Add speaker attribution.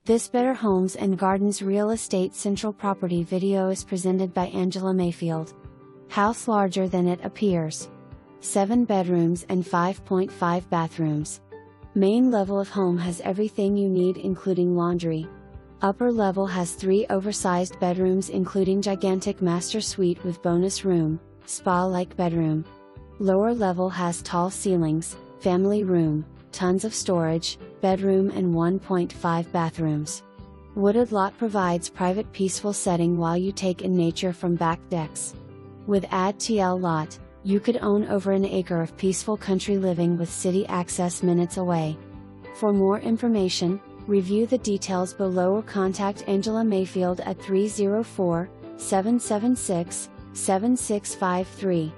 Speaker 1: This Better Homes and Gardens Real Estate Central Property video is presented by Angela Mayfield. House larger than it appears. 7 bedrooms and 5.5 bathrooms. Main level of home has everything you need including laundry. Upper level has 3 oversized bedrooms including gigantic master suite with bonus room, spa-like bedroom. Lower level has tall ceilings, family room, tons of storage, bedroom and 1.5 bathrooms. Wooded lot provides private peaceful setting while you take in nature from back decks. With ADTL lot, you could own over an acre of peaceful country living with city access minutes away. For more information, review the details below or contact Angela Mayfield at 304-776-7653.